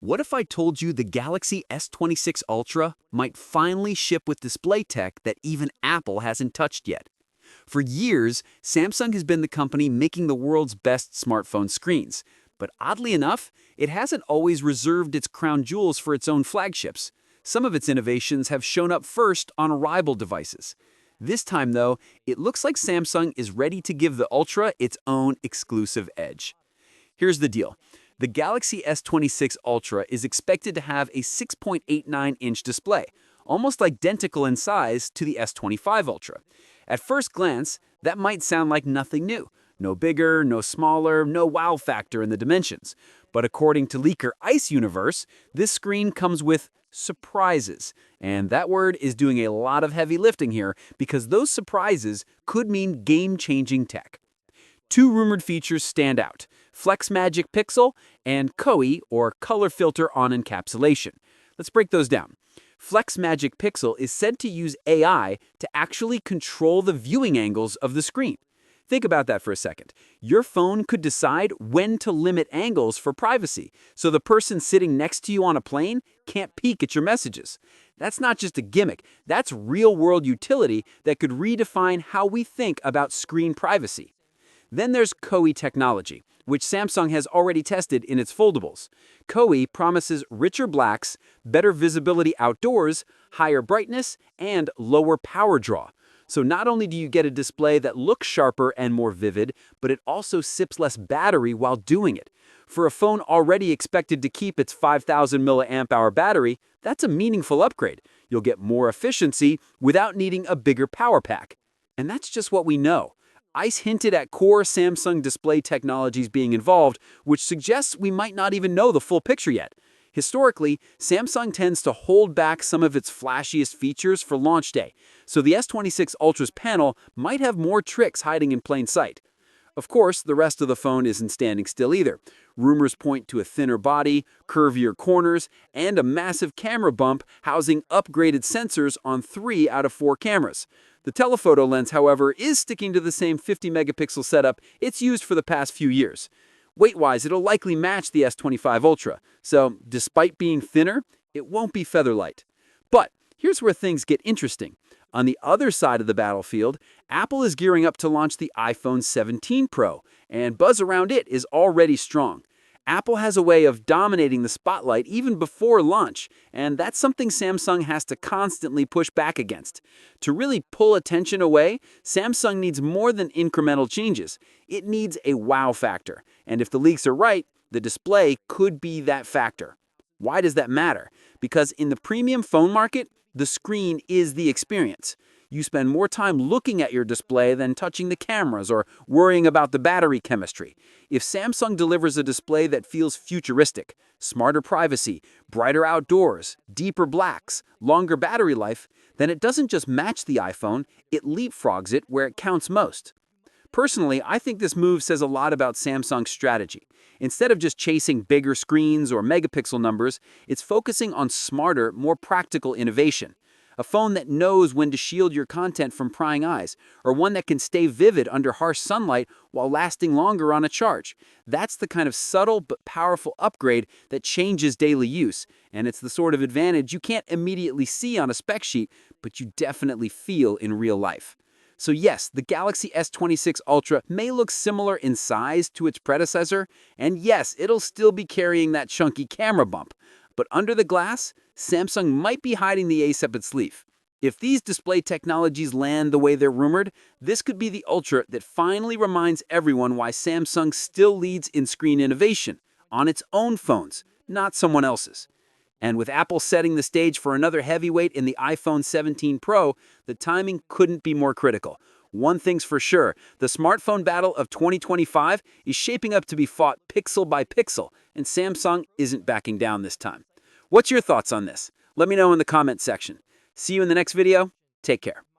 What if I told you the Galaxy S26 Ultra might finally ship with display tech that even Apple hasn't touched yet? For years, Samsung has been the company making the world's best smartphone screens. But oddly enough, it hasn't always reserved its crown jewels for its own flagships. Some of its innovations have shown up first on rival devices. This time, though, it looks like Samsung is ready to give the Ultra its own exclusive edge. Here's the deal. The Galaxy S26 Ultra is expected to have a 6.89-inch display, almost identical in size to the S25 Ultra. At first glance, that might sound like nothing new. No bigger, no smaller, no wow factor in the dimensions. But according to leaker Ice Universe, this screen comes with surprises. And that word is doing a lot of heavy lifting here because those surprises could mean game-changing tech. Two rumored features stand out: Flex Magic Pixel and COE, or Color Filter on Encapsulation. Let's break those down. Flex Magic Pixel is said to use AI to actually control the viewing angles of the screen. Think about that for a second. Your phone could decide when to limit angles for privacy, so the person sitting next to you on a plane can't peek at your messages. That's not just a gimmick, that's real-world utility that could redefine how we think about screen privacy. Then there's COE technology, which Samsung has already tested in its foldables. COE promises richer blacks, better visibility outdoors, higher brightness, and lower power draw. So not only do you get a display that looks sharper and more vivid, but it also sips less battery while doing it. For a phone already expected to keep its 5,000 mAh battery, that's a meaningful upgrade. You'll get more efficiency without needing a bigger power pack. And that's just what we know. Ice hinted at core Samsung display technologies being involved, which suggests we might not even know the full picture yet. Historically, Samsung tends to hold back some of its flashiest features for launch day, so the S26 Ultra's panel might have more tricks hiding in plain sight. Of course, the rest of the phone isn't standing still either. Rumors point to a thinner body, curvier corners, and a massive camera bump housing upgraded sensors on 3 out of 4 cameras. The telephoto lens, however, is sticking to the same 50-megapixel setup it's used for the past few years. Weight-wise, it'll likely match the S25 Ultra, so despite being thinner, it won't be featherlight. But here's where things get interesting. On the other side of the battlefield, Apple is gearing up to launch the iPhone 17 Pro, and buzz around it is already strong. Apple has a way of dominating the spotlight even before launch, and that's something Samsung has to constantly push back against. To really pull attention away, Samsung needs more than incremental changes. It needs a wow factor, and if the leaks are right, the display could be that factor. Why does that matter? Because in the premium phone market, the screen is the experience. You spend more time looking at your display than touching the cameras or worrying about the battery chemistry. If Samsung delivers a display that feels futuristic, smarter privacy, brighter outdoors, deeper blacks, longer battery life, then it doesn't just match the iPhone, it leapfrogs it where it counts most. Personally, I think this move says a lot about Samsung's strategy. Instead of just chasing bigger screens or megapixel numbers, it's focusing on smarter, more practical innovation. A phone that knows when to shield your content from prying eyes, or one that can stay vivid under harsh sunlight while lasting longer on a charge. That's the kind of subtle but powerful upgrade that changes daily use, and it's the sort of advantage you can't immediately see on a spec sheet, but you definitely feel in real life. So yes, the Galaxy S26 Ultra may look similar in size to its predecessor, and yes, it'll still be carrying that chunky camera bump. But under the glass, Samsung might be hiding the ace up its sleeve. If these display technologies land the way they're rumored, this could be the Ultra that finally reminds everyone why Samsung still leads in screen innovation, on its own phones, not someone else's. And with Apple setting the stage for another heavyweight in the iPhone 17 Pro, the timing couldn't be more critical. One thing's for sure, the smartphone battle of 2025 is shaping up to be fought pixel by pixel, and Samsung isn't backing down this time. What's your thoughts on this? Let me know in the comment section. See you in the next video. Take care.